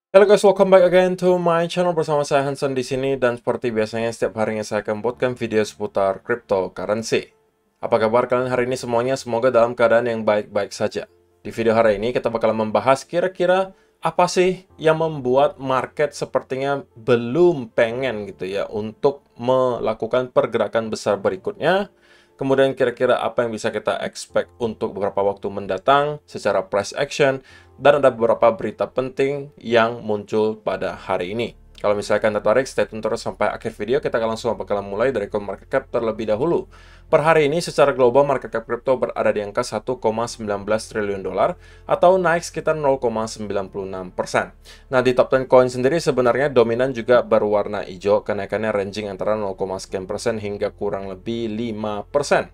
Halo guys, welcome back again to my channel bersama saya Hansen di sini dan seperti biasanya setiap harinya saya akan buatkan video seputar cryptocurrency. Apa kabar kalian hari ini semuanya? Semoga dalam keadaan yang baik-baik saja. Di video hari ini kita bakal membahas kira-kira apa sih yang membuat market sepertinya belum pengen gitu ya untuk melakukan pergerakan besar berikutnya. Kemudian kira-kira apa yang bisa kita expect untuk beberapa waktu mendatang secara price action. Dan ada beberapa berita penting yang muncul pada hari ini. Kalau misalkan tertarik, stay tune terus sampai akhir video. Kita akan langsung bakalan mulai dari CoinMarketCap terlebih dahulu. Per hari ini secara global market cap crypto berada di angka 1,19 triliun dolar atau naik sekitar 0,96%. Nah, di top 10 coin sendiri sebenarnya dominan juga berwarna hijau, kenaikannya ranging antara 0, sekian persen hingga kurang lebih 5%.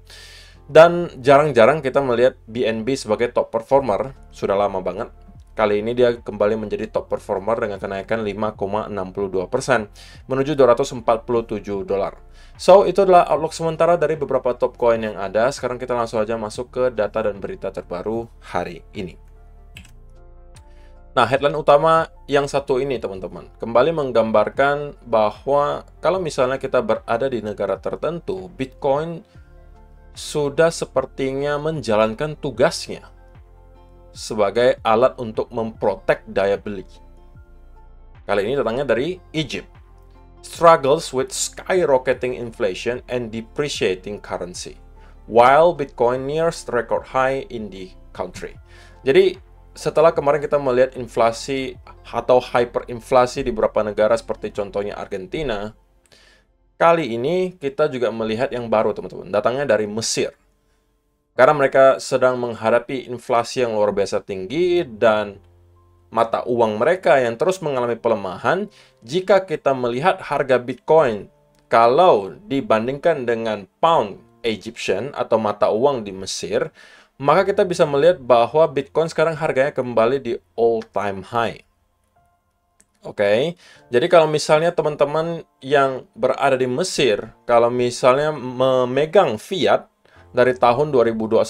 Dan jarang-jarang kita melihat BNB sebagai top performer, sudah lama banget. Kali ini dia kembali menjadi top performer dengan kenaikan 5,62% menuju 247 dolar. So, itu adalah outlook sementara dari beberapa top coin yang ada. Sekarang kita langsung aja masuk ke data dan berita terbaru hari ini. Nah, headline utama yang satu ini, teman-teman, kembali menggambarkan bahwa kalau misalnya kita berada di negara tertentu, Bitcoin sudah sepertinya menjalankan tugasnya sebagai alat untuk memprotek daya beli. Kali ini datangnya dari Egypt. Struggles with skyrocketing inflation and depreciating currency, while Bitcoin nears record high in the country. Jadi, setelah kemarin kita melihat inflasi atau hyperinflasi di beberapa negara seperti contohnya Argentina, kali ini kita juga melihat yang baru, teman-teman. Datangnya dari Mesir. Karena mereka sedang menghadapi inflasi yang luar biasa tinggi dan mata uang mereka yang terus mengalami pelemahan. Jika kita melihat harga Bitcoin, kalau dibandingkan dengan pound Egyptian atau mata uang di Mesir, maka kita bisa melihat bahwa Bitcoin sekarang harganya kembali di all-time high. Oke, jadi kalau misalnya teman-teman yang berada di Mesir, kalau misalnya memegang fiat dari tahun 2021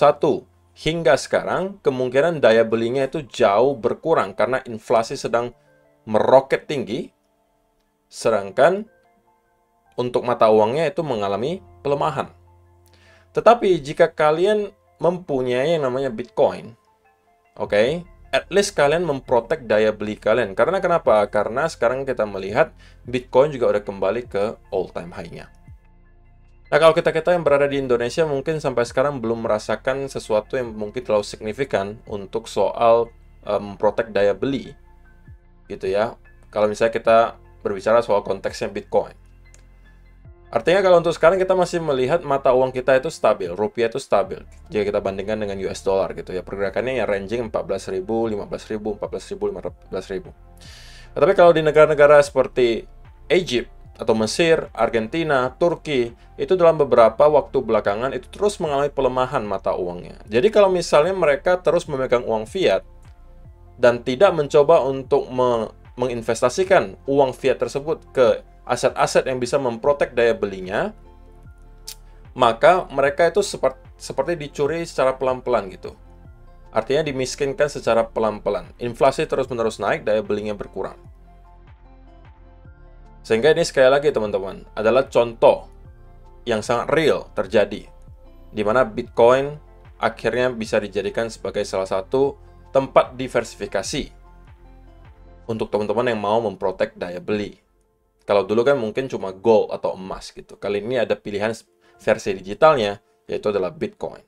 hingga sekarang, kemungkinan daya belinya itu jauh berkurang karena inflasi sedang meroket tinggi, sedangkan untuk mata uangnya itu mengalami pelemahan. Tetapi jika kalian mempunyai yang namanya Bitcoin, oke, at least kalian memprotek daya beli kalian. Karena kenapa? Karena sekarang kita melihat Bitcoin juga udah kembali ke all-time high-nya. Nah, kalau kita yang berada di Indonesia mungkin sampai sekarang belum merasakan sesuatu yang mungkin terlalu signifikan untuk soal memprotek daya beli. Gitu ya. Kalau misalnya kita berbicara soal konteksnya Bitcoin. Artinya kalau untuk sekarang kita masih melihat mata uang kita itu stabil, rupiah itu stabil. Jika kita bandingkan dengan US dollar gitu ya, pergerakannya ya ranging 14.000, 15.000, 14.000, 15.000. Tapi kalau di negara-negara seperti Egypt atau Mesir, Argentina, Turki, itu dalam beberapa waktu belakangan itu terus mengalami pelemahan mata uangnya. Jadi kalau misalnya mereka terus memegang uang fiat dan tidak mencoba untuk menginvestasikan uang fiat tersebut ke aset-aset yang bisa memprotek daya belinya, maka mereka itu seperti dicuri secara pelan-pelan gitu. Artinya dimiskinkan secara pelan-pelan. Inflasi terus-menerus naik, daya belinya berkurang. Sehingga ini sekali lagi teman-teman, adalah contoh yang sangat real terjadi. Di mana Bitcoin akhirnya bisa dijadikan sebagai salah satu tempat diversifikasi untuk teman-teman yang mau memprotek daya beli. Kalau dulu kan mungkin cuma gold atau emas gitu. Kali ini ada pilihan versi digitalnya, yaitu adalah Bitcoin.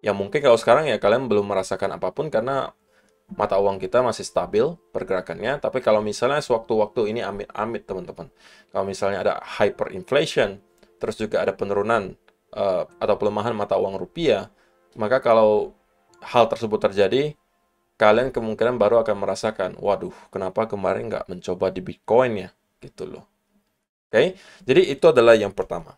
Yang mungkin kalau sekarang ya kalian belum merasakan apapun karena mata uang kita masih stabil pergerakannya. Tapi kalau misalnya sewaktu-waktu ini amit-amit teman-teman. Kalau misalnya ada hyperinflation, terus juga ada penurunan atau pelemahan mata uang rupiah, maka kalau hal tersebut terjadi, kalian kemungkinan baru akan merasakan, waduh, kenapa kemarin nggak mencoba di Bitcoin ya? Gitu loh. Oke, jadi itu adalah yang pertama.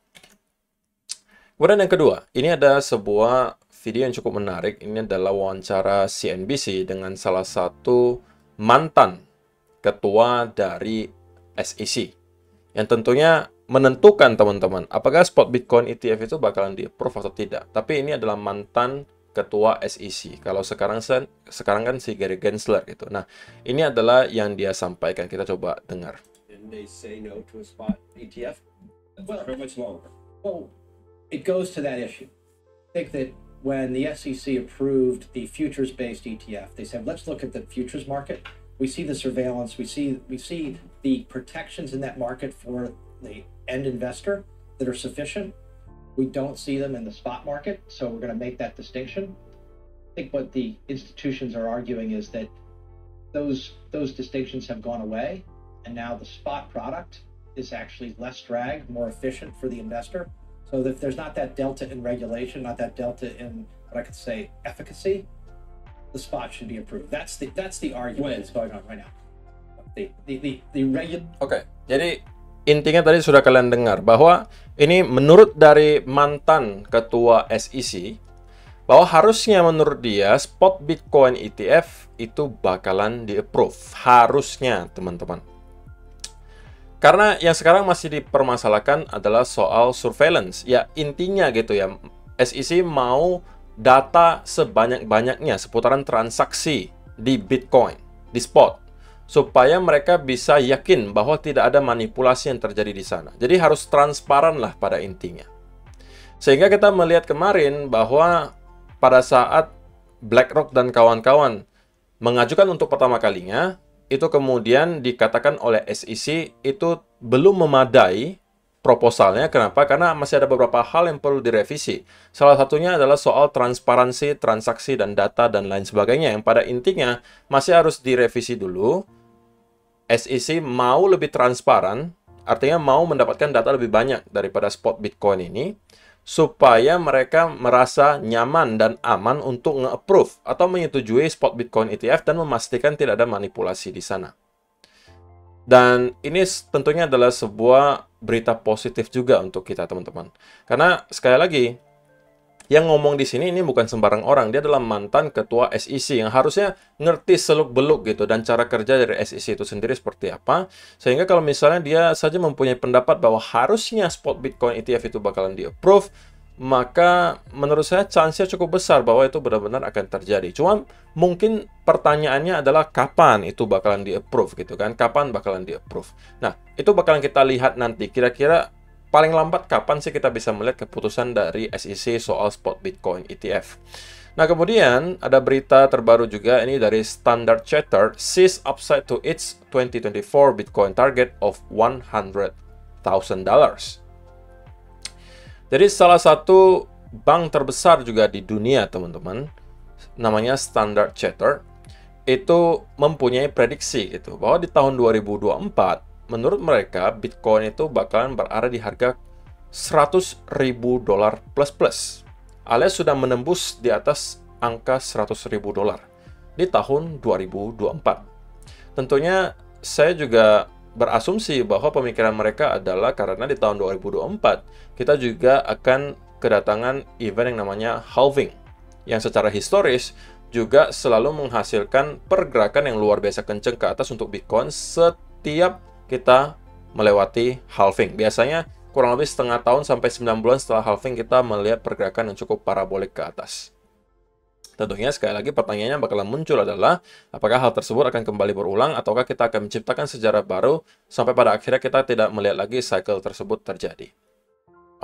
Kemudian yang kedua, ini ada sebuah video yang cukup menarik. Ini adalah wawancara CNBC dengan salah satu mantan ketua dari SEC. Yang tentunya menentukan teman-teman, apakah spot Bitcoin ETF itu bakalan di-approve atau tidak. Tapi ini adalah mantan ketua SEC. Kalau sekarang kan si Gary Gensler gitu. Nah, ini adalah yang dia sampaikan. Kita coba dengar. And they say no to a spot ETF. Well, how much longer? Well, it goes to that issue. I think that when the SEC approved the futures-based ETF, they said, let's look at the futures market. We see the surveillance, we see the protections in that market for the end investor that are sufficient. We don't see them in the spot market, so we're going to make that distinction. I think what the institutions are arguing is that those distinctions have gone away, and now the spot product is actually less drag, more efficient for the investor. So if there's not that delta in regulation, not that delta in what I could say efficacy, the spot should be approved. That's the argument that's going on right now. Oke, jadi intinya tadi sudah kalian dengar bahwa ini menurut dari mantan ketua SEC bahwa harusnya menurut dia spot Bitcoin ETF itu bakalan di-approve. Harusnya, teman-teman. Karena yang sekarang masih dipermasalahkan adalah soal surveillance. Ya, intinya gitu ya, SEC mau data sebanyak-banyaknya seputaran transaksi di Bitcoin, di spot, supaya mereka bisa yakin bahwa tidak ada manipulasi yang terjadi di sana. Jadi harus transparan lah pada intinya. Sehingga kita melihat kemarin bahwa pada saat BlackRock dan kawan-kawan mengajukan untuk pertama kalinya, itu kemudian dikatakan oleh SEC itu belum memadai proposalnya. Kenapa? Karena masih ada beberapa hal yang perlu direvisi. Salah satunya adalah soal transparansi, transaksi, dan data, dan lain sebagainya. Yang pada intinya masih harus direvisi dulu. SEC mau lebih transparan, artinya mau mendapatkan data lebih banyak daripada spot Bitcoin ini, supaya mereka merasa nyaman dan aman untuk nge-approve atau menyetujui spot Bitcoin ETF dan memastikan tidak ada manipulasi di sana. Dan ini tentunya adalah sebuah berita positif juga untuk kita, teman-teman. Karena sekali lagi, yang ngomong di sini ini bukan sembarang orang. Dia adalah mantan ketua SEC yang harusnya ngerti seluk-beluk gitu dan cara kerja dari SEC itu sendiri seperti apa. Sehingga kalau misalnya dia saja mempunyai pendapat bahwa harusnya spot Bitcoin ETF itu bakalan di-approve, maka menurut saya chance-nya cukup besar bahwa itu benar-benar akan terjadi. Cuma mungkin pertanyaannya adalah kapan itu bakalan di-approve gitu kan? Kapan bakalan di-approve? Nah, itu bakalan kita lihat nanti. Kira-kira paling lambat kapan sih kita bisa melihat keputusan dari SEC soal spot Bitcoin ETF. Nah, kemudian ada berita terbaru juga ini dari Standard Chartered, sees upside to its 2024 Bitcoin target of $100,000. Jadi salah satu bank terbesar juga di dunia, teman-teman, namanya Standard Chartered, itu mempunyai prediksi gitu bahwa di tahun 2024 menurut mereka Bitcoin itu bakalan berada di harga $100.000 plus alias sudah menembus di atas angka $100.000 di tahun 2024. Tentunya saya juga berasumsi bahwa pemikiran mereka adalah karena di tahun 2024 kita juga akan kedatangan event yang namanya halving yang secara historis juga selalu menghasilkan pergerakan yang luar biasa kencang ke atas untuk Bitcoin setiap kita melewati halving. Biasanya kurang lebih setengah tahun sampai 9 bulan setelah halving kita melihat pergerakan yang cukup parabolik ke atas. Tentunya sekali lagi pertanyaannya bakalan muncul adalah apakah hal tersebut akan kembali berulang ataukah kita akan menciptakan sejarah baru sampai pada akhirnya kita tidak melihat lagi cycle tersebut terjadi.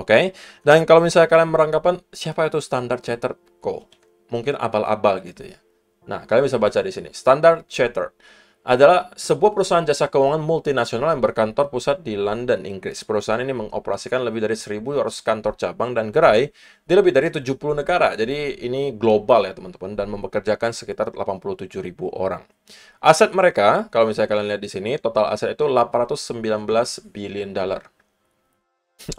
Oke, dan kalau misalnya kalian beranggapan siapa itu Standard Chartered kok? Mungkin abal-abal gitu ya. Nah, kalian bisa baca di sini. Standard Chartered adalah sebuah perusahaan jasa keuangan multinasional yang berkantor pusat di London, Inggris. Perusahaan ini mengoperasikan lebih dari 1.200 kantor cabang dan gerai di lebih dari 70 negara. Jadi ini global ya teman-teman dan mempekerjakan sekitar 87.000 orang. Aset mereka, kalau misalnya kalian lihat di sini, total aset itu $819 billion.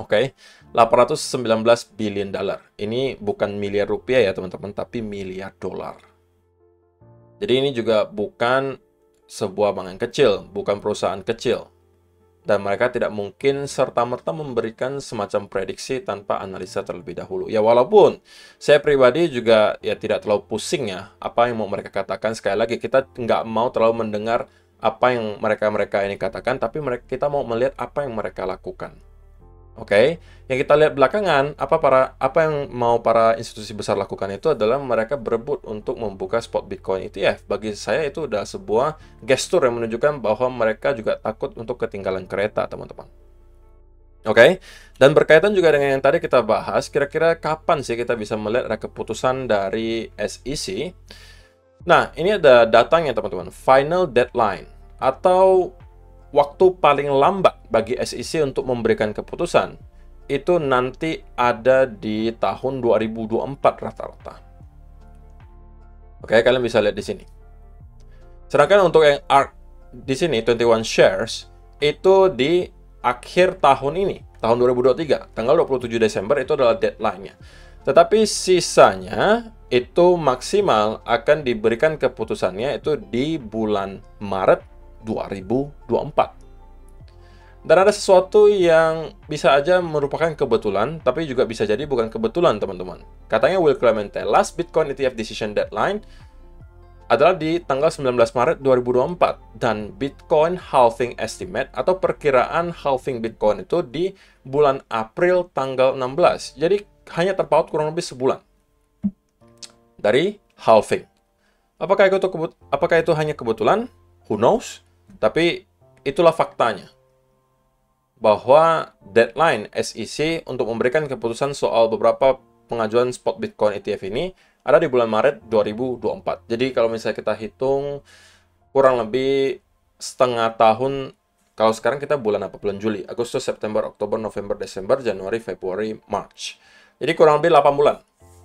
Oke, $819 billion. Ini bukan miliar rupiah ya teman-teman, tapi miliar dolar. Jadi ini juga bukan sebuah bank yang kecil, bukan perusahaan kecil. Dan mereka tidak mungkin serta-merta memberikan semacam prediksi tanpa analisa terlebih dahulu. Ya walaupun saya pribadi juga ya tidak terlalu pusing ya apa yang mau mereka katakan. Sekali lagi kita nggak mau terlalu mendengar apa yang mereka ini katakan, tapi kita mau melihat apa yang mereka lakukan. Oke, yang kita lihat belakangan, apa yang mau para institusi besar lakukan itu adalah mereka berebut untuk membuka spot Bitcoin ETF. Bagi saya itu adalah sebuah gestur yang menunjukkan bahwa mereka juga takut untuk ketinggalan kereta, teman-teman. Oke, dan berkaitan juga dengan yang tadi kita bahas, kira-kira kapan sih kita bisa melihat ada keputusan dari SEC? Nah, ini ada datanya, teman-teman. Final deadline atau waktu paling lambat bagi SEC untuk memberikan keputusan itu nanti ada di tahun 2024 rata-rata. Oke, kalian bisa lihat di sini. Sedangkan untuk yang ARK di sini 21 shares itu di akhir tahun ini, tahun 2023, tanggal 27 Desember itu adalah deadline-nya. Tetapi sisanya itu maksimal akan diberikan keputusannya itu di bulan Maret 2024. Dan ada sesuatu yang bisa aja merupakan kebetulan, tapi juga bisa jadi bukan kebetulan, teman-teman. Katanya Will Clemente, last Bitcoin ETF decision deadline adalah di tanggal 19 Maret 2024. Dan Bitcoin halving estimate atau perkiraan halving Bitcoin itu di bulan April tanggal 16. Jadi hanya terpaut kurang lebih sebulan dari halving. Apakah itu hanya kebetulan? Who knows? Tapi itulah faktanya, bahwa deadline SEC untuk memberikan keputusan soal beberapa pengajuan spot Bitcoin ETF ini ada di bulan Maret 2024. Jadi kalau misalnya kita hitung kurang lebih setengah tahun, kalau sekarang kita bulan apa? Bulan Juli, Agustus, September, Oktober, November, Desember, Januari, Februari, March. Jadi kurang lebih 8 bulan.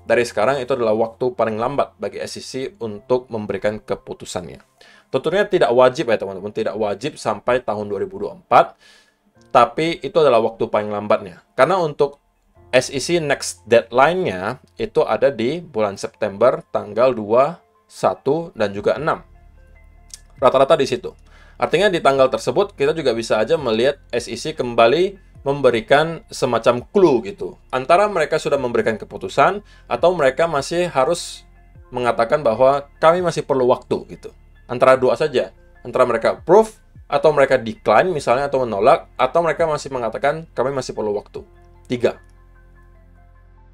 Dari sekarang itu adalah waktu paling lambat bagi SEC untuk memberikan keputusannya. Tentunya tidak wajib ya teman-teman, tidak wajib sampai tahun 2024, tapi itu adalah waktu paling lambatnya. Karena untuk SEC next deadline-nya itu ada di bulan September tanggal 2, 1, dan juga 6. Rata-rata di situ. Artinya di tanggal tersebut kita juga bisa aja melihat SEC kembali memberikan semacam clue gitu. Antara mereka sudah memberikan keputusan atau mereka masih harus mengatakan bahwa kami masih perlu waktu gitu. Antara dua saja. Antara mereka approve atau mereka decline misalnya atau menolak, atau mereka masih mengatakan kami masih perlu waktu. 3.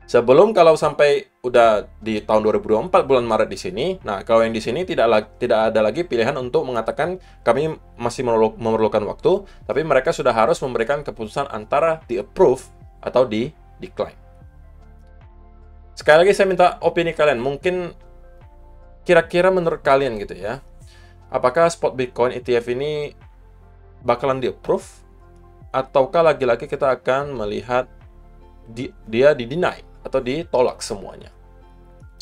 Sebelum kalau sampai udah di tahun 2024 bulan Maret di sini, nah kalau yang di sini tidak ada lagi pilihan untuk mengatakan kami masih memerlukan waktu, tapi mereka sudah harus memberikan keputusan antara di approve atau di decline. Sekali lagi saya minta opini kalian, mungkin kira-kira menurut kalian gitu ya, apakah spot Bitcoin ETF ini bakalan di-approve? Ataukah lagi-lagi kita akan melihat dia di-deny atau ditolak semuanya?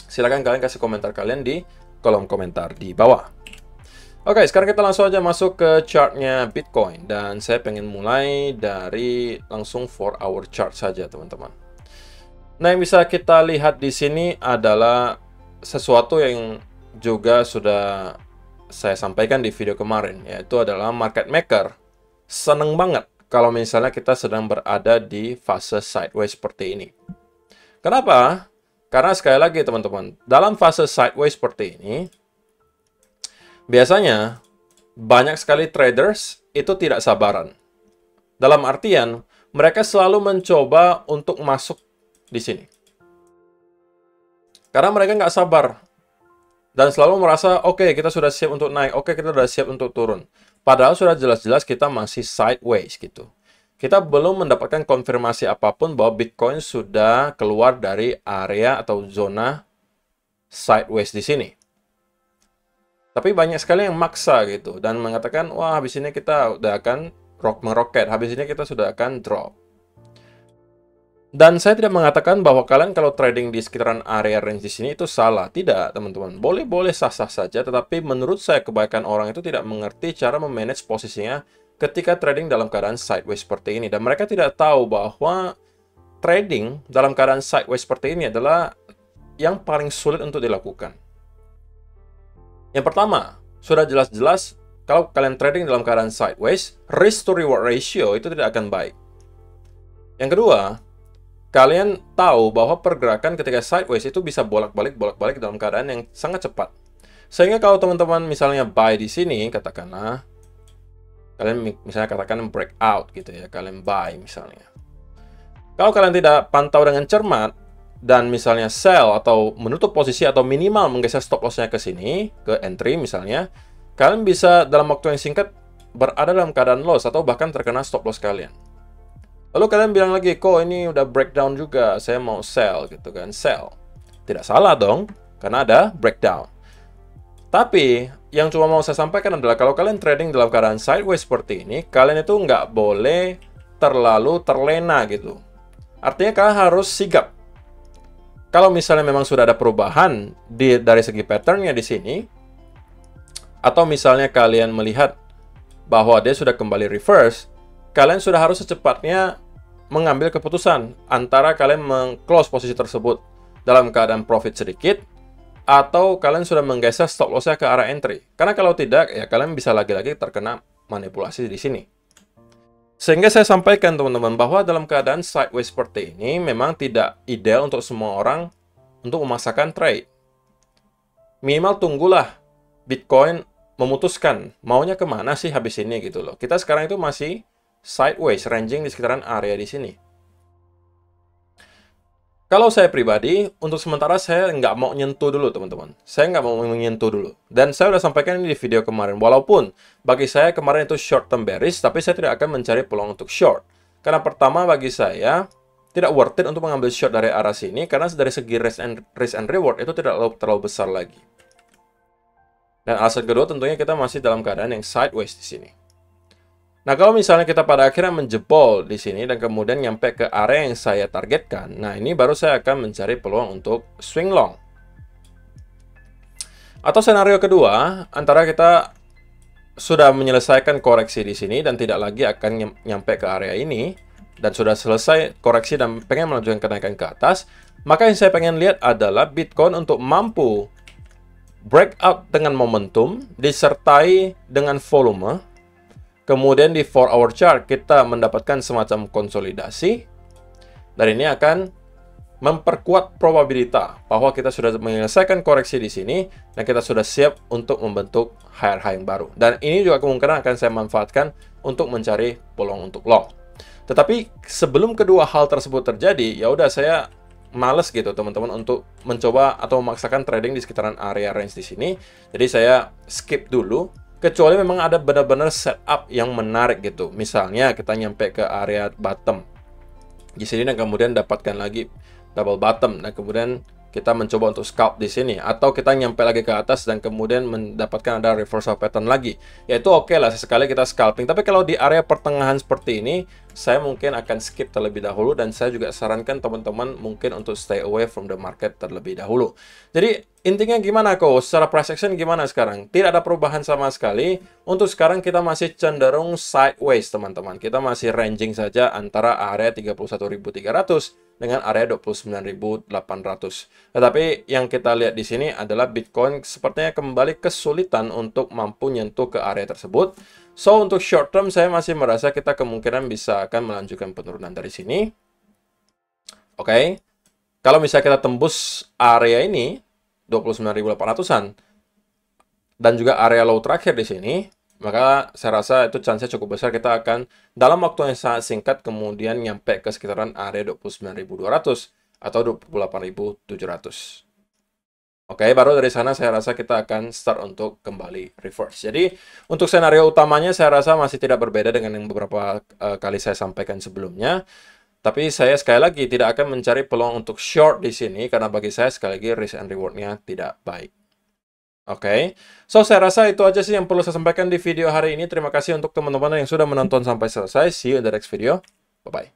Silahkan kalian kasih komentar kalian di kolom komentar di bawah. Oke, sekarang kita langsung aja masuk ke chartnya Bitcoin. Dan saya pengen mulai dari langsung 4-hour chart saja, teman-teman. Nah, yang bisa kita lihat di sini adalah sesuatu yang juga sudah saya sampaikan di video kemarin, yaitu adalah market maker seneng banget kalau misalnya kita sedang berada di fase sideways seperti ini. Kenapa? Karena sekali lagi teman-teman, dalam fase sideways seperti ini, biasanya banyak sekali traders itu tidak sabaran. Dalam artian, mereka selalu mencoba untuk masuk di sini. Karena mereka nggak sabar. Dan selalu merasa, oke, kita sudah siap untuk naik, oke, kita sudah siap untuk turun. Padahal sudah jelas-jelas kita masih sideways gitu. Kita belum mendapatkan konfirmasi apapun bahwa Bitcoin sudah keluar dari area atau zona sideways di sini. Tapi banyak sekali yang maksa gitu dan mengatakan, wah, habis ini kita udah akan meroket, habis ini kita sudah akan drop. Dan saya tidak mengatakan bahwa kalian kalau trading di sekitaran area range di sini itu salah. Tidak, teman-teman. Boleh-boleh sah-sah saja, tetapi menurut saya kebanyakan orang itu tidak mengerti cara memanage posisinya ketika trading dalam keadaan sideways seperti ini. Dan mereka tidak tahu bahwa trading dalam keadaan sideways seperti ini adalah yang paling sulit untuk dilakukan. Yang pertama, sudah jelas-jelas kalau kalian trading dalam keadaan sideways, risk to reward ratio itu tidak akan baik. Yang kedua, kalian tahu bahwa pergerakan ketika sideways itu bisa bolak-balik dalam keadaan yang sangat cepat. Sehingga kalau teman-teman misalnya buy di sini, katakanlah, kalian misalnya katakan breakout gitu ya, kalian buy misalnya. Kalau kalian tidak pantau dengan cermat, dan misalnya sell atau menutup posisi atau minimal menggeser stop loss-nya ke sini, ke entry misalnya, kalian bisa dalam waktu yang singkat berada dalam keadaan loss atau bahkan terkena stop loss kalian. Lalu kalian bilang lagi, kok ini udah breakdown juga, saya mau sell gitu kan, sell. Tidak salah dong, karena ada breakdown. Tapi, yang cuma mau saya sampaikan adalah kalau kalian trading dalam keadaan sideways seperti ini, kalian itu nggak boleh terlalu terlena gitu. Artinya kalian harus sigap. Kalau misalnya memang sudah ada perubahan dari segi patternnya di sini, atau misalnya kalian melihat bahwa dia sudah kembali reverse, kalian sudah harus secepatnya mengambil keputusan antara kalian meng-close posisi tersebut dalam keadaan profit sedikit, atau kalian sudah menggeser stop loss-nya ke arah entry. Karena kalau tidak, ya kalian bisa lagi-lagi terkena manipulasi di sini. Sehingga saya sampaikan teman-teman bahwa dalam keadaan sideways seperti ini memang tidak ideal untuk semua orang untuk memaksakan trade. Minimal tunggulah Bitcoin memutuskan maunya kemana sih habis ini gitu loh. Kita sekarang itu masih sideways, ranging di sekitaran area di sini. Kalau saya pribadi, untuk sementara saya nggak mau nyentuh dulu, teman-teman. Saya nggak mau menyentuh dulu. Dan saya udah sampaikan ini di video kemarin. Walaupun bagi saya kemarin itu short term bearish, tapi saya tidak akan mencari peluang untuk short. Karena pertama bagi saya, tidak worth it untuk mengambil short dari arah sini, karena dari segi risk and reward itu tidak terlalu besar lagi. Dan alasan kedua tentunya kita masih dalam keadaan yang sideways di sini. Nah, kalau misalnya kita pada akhirnya menjebol di sini dan kemudian nyampe ke area yang saya targetkan, nah ini baru saya akan mencari peluang untuk swing long. Atau senario kedua, antara kita sudah menyelesaikan koreksi di sini dan tidak lagi akan nyampe ke area ini, dan sudah selesai koreksi dan pengen melanjutkan kenaikan ke atas, maka yang saya pengen lihat adalah Bitcoin untuk mampu breakout dengan momentum, disertai dengan volume. Kemudian di 4-hour chart kita mendapatkan semacam konsolidasi. Dan ini akan memperkuat probabilitas bahwa kita sudah menyelesaikan koreksi di sini dan kita sudah siap untuk membentuk higher high yang baru. Dan ini juga kemungkinan akan saya manfaatkan untuk mencari peluang untuk long. Tetapi sebelum kedua hal tersebut terjadi, ya udah saya males gitu teman-teman untuk mencoba atau memaksakan trading di sekitaran area range di sini. Jadi saya skip dulu. Kecuali memang ada benar-benar setup yang menarik gitu. Misalnya kita nyampe ke area bottom di sini dan kemudian dapatkan lagi double bottom dan kemudian kita mencoba untuk scalp di sini, atau kita nyampe lagi ke atas dan kemudian mendapatkan ada reversal pattern lagi. Ya itu oke lah, sesekali kita scalping. Tapi kalau di area pertengahan seperti ini, saya mungkin akan skip terlebih dahulu dan saya juga sarankan teman-teman mungkin untuk stay away from the market terlebih dahulu. Jadi intinya gimana kok? Secara price action gimana sekarang? Tidak ada perubahan sama sekali. Untuk sekarang kita masih cenderung sideways teman-teman. Kita masih ranging saja antara area 31.300 dengan area 29.800. Tetapi yang kita lihat di sini adalah Bitcoin sepertinya kembali kesulitan untuk mampu nyentuh ke area tersebut. So, untuk short term saya masih merasa kita kemungkinan bisa akan melanjutkan penurunan dari sini. Oke. Kalau misalnya kita tembus area ini 29.800-an dan juga area low terakhir di sini, maka saya rasa itu chance cukup besar kita akan dalam waktu yang sangat singkat kemudian nyampe ke sekitaran area 29.200 atau 28.700. Oke, baru dari sana saya rasa kita akan start untuk kembali reverse. Jadi untuk senario utamanya saya rasa masih tidak berbeda dengan yang beberapa kali saya sampaikan sebelumnya. Tapi saya sekali lagi tidak akan mencari peluang untuk short di sini karena bagi saya sekali lagi risk and reward-nya tidak baik. Oke, so saya rasa itu aja sih yang perlu saya sampaikan di video hari ini. Terima kasih untuk teman-teman yang sudah menonton sampai selesai. See you in the next video. Bye-bye.